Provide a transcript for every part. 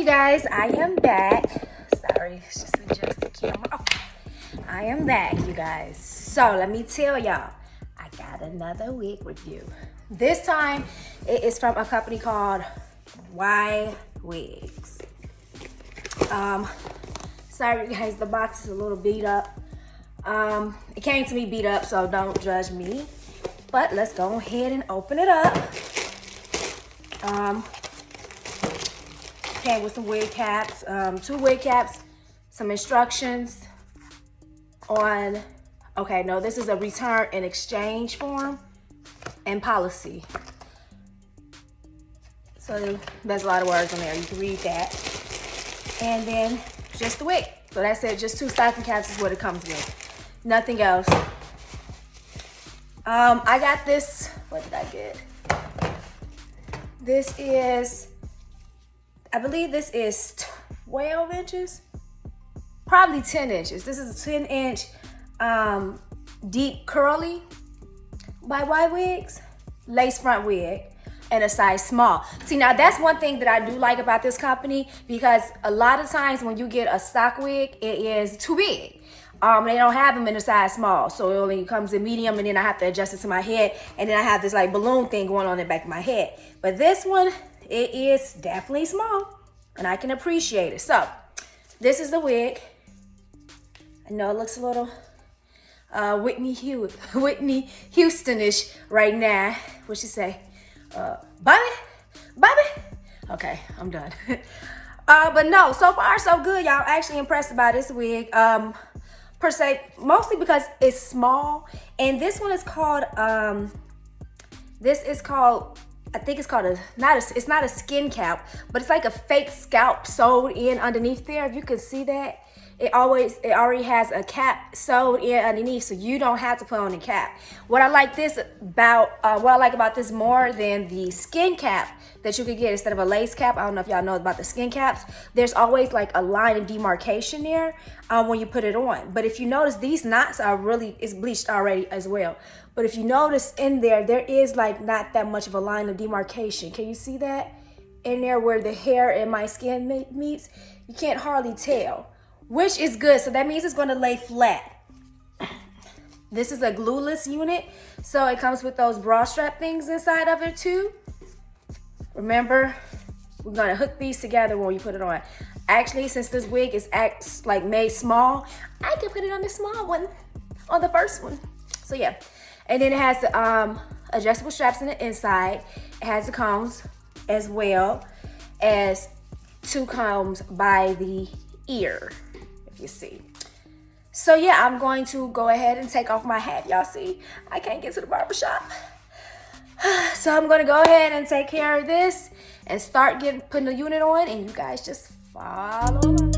you guys, I am back. Sorry, it's just adjust the camera. Okay. I am back, you guys. So let me tell y'all, I got another wig review. This time, it is from a company called YWigs. Sorry you guys, the box is a little beat up. It came to me beat up, so don't judge me. But let's go ahead and open it up. Came with some wig caps, 2 wig caps, some instructions on, okay, no, this is a return and exchange form and policy. So there's a lot of words on there, you can read that. And then just the wig. So that's it, just 2 stocking caps is what it comes with. Nothing else. I got this, what did I get? This is, I believe this is 12 inches, probably 10 inches. This is a 10-inch deep curly by YWigs, lace front wig, and a size small. See, now that's one thing that I do like about this company, because a lot of times when you get a stock wig, it is too big. They don't have them in a size small, so it only comes in medium, and then I have to adjust it to my head, and then I have this like balloon thing going on in the back of my head. But this one, it is definitely small, and I can appreciate it. So this is the wig. I know it looks a little Whitney Houston-ish right now. What she say? Bobby? Okay, I'm done. But no, so far so good, y'all. Actually impressed by this wig. Per se, mostly because it's small, and this one is called I think it's called it's not a skin cap, but it's like a fake scalp sewed in underneath there. If you can see that, it already has a cap sewed in underneath, so you don't have to put on a cap. What I like about this more than the skin cap that you could get instead of a lace cap. I don't know if y'all know about the skin caps. There's always like a line of demarcation there when you put it on. But if you notice, these knots are it's bleached already as well. But if you notice in there, there is like not that much of a line of demarcation. Can you see that? In there where the hair and my skin meets, you can't hardly tell, which is good. So that means it's gonna lay flat. This is a glueless unit, so it comes with those bra strap things inside of it too. Remember, we're gonna hook these together when you put it on. Actually, since this wig is like made small, I can put it on the small one, on the first one. So yeah, and then it has the adjustable straps in the inside. It has the combs as well as 2 combs by the ear, if you see. So yeah, I'm going to go ahead and take off my hat. Y'all see, I can't get to the barbershop. So I'm gonna go ahead and take care of this and start putting the unit on, and you guys just follow along.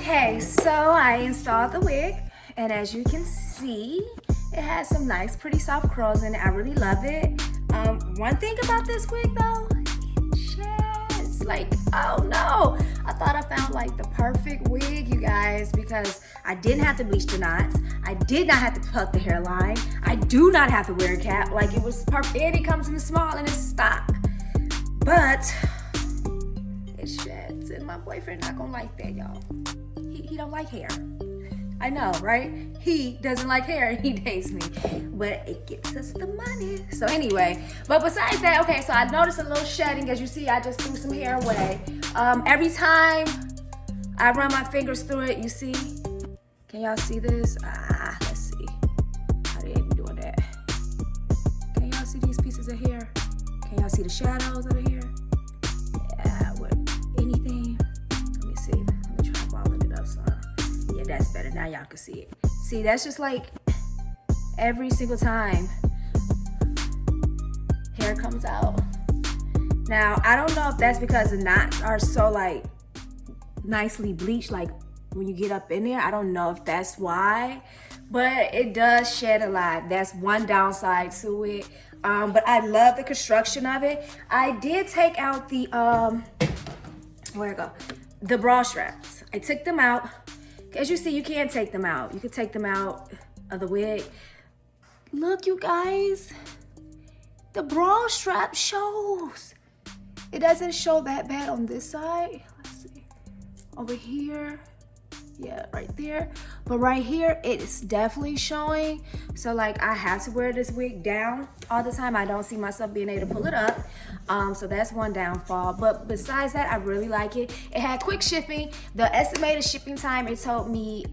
Okay, so I installed the wig, and as you can see, it has some nice, pretty soft curls in it. I really love it. One thing about this wig though, it sheds. Like, oh no! I thought I found like the perfect wig, you guys, because I didn't have to bleach the knots. I did not have to pluck the hairline. I do not have to wear a cap. Like, it was perfect, and it comes in small and it's stock. But it sheds, and my boyfriend not gonna like that, y'all. He don't like hair. I know, right? He doesn't like hair and he dates me, but it gives us the money. So anyway, but besides that, okay, so I noticed a little shedding. As you see, I just threw some hair away. Every time I run my fingers through it, you see, can y'all see this? Let's see. How they even doing that? Can y'all see these pieces of hair? Can y'all see the shadows of the hair? Yeah, with anything. Let me see. Let me try balling it up some. Yeah, that's better. Now y'all can see it. See, that's just like every single time hair comes out. Now, I don't know if that's because the knots are so like nicely bleached, like when you get up in there. I don't know if that's why, but it does shed a lot. That's one downside to it. But I love the construction of it. I did take out the, where'd it go? The bra straps. I took them out. As you see, you can't take them out. You can take them out of the wig. Look, you guys, the bra strap shows. It doesn't show that bad on this side. Let's see, over here. Yeah, right there. But right here, it's definitely showing. So like, I have to wear this wig down all the time. I don't see myself being able to pull it up. So that's one downfall. But besides that, I really like it. It had quick shipping. The estimated shipping time, it told me,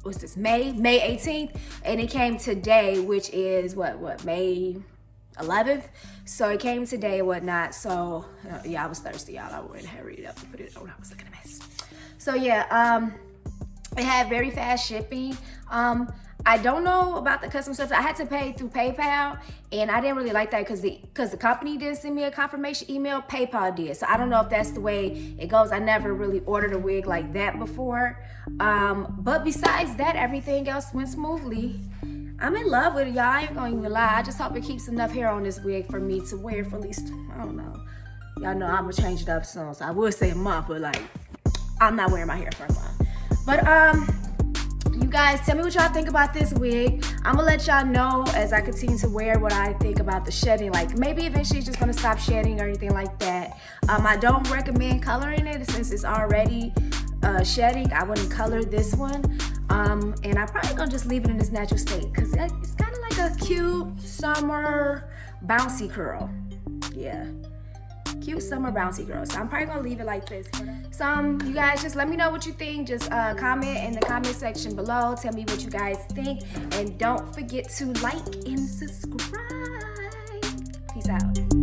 what's this, May 18th. And it came today, which is what, May 11th. So it came today and whatnot. So yeah, I was thirsty, y'all. I went and hurried it up and put it on. I was looking a mess. So yeah, it had very fast shipping. I don't know about the custom stuff. I had to pay through PayPal, and I didn't really like that because the company didn't send me a confirmation email. PayPal did. So I don't know if that's the way it goes. I never really ordered a wig like that before. But besides that, everything else went smoothly. I'm in love with it, y'all. I ain't gonna even lie. I just hope it keeps enough hair on this wig for me to wear for at least, I don't know. Y'all know I'm gonna change it up soon. So I would say a month, but like, I'm not wearing my hair for a month. But you guys, tell me what y'all think about this wig. I'm gonna let y'all know as I continue to wear what I think about the shedding. Like, maybe eventually it's just gonna stop shedding or anything like that. I don't recommend coloring it since it's already shedding. I wouldn't color this one. And I'm probably gonna just leave it in its natural state because it's kind of like a cute summer bouncy curl. Yeah. Cute summer bouncy girl. So I'm probably gonna leave it like this. So you guys, just let me know what you think. Just comment in the comment section below. Tell me what you guys think, and don't forget to like and subscribe. Peace out.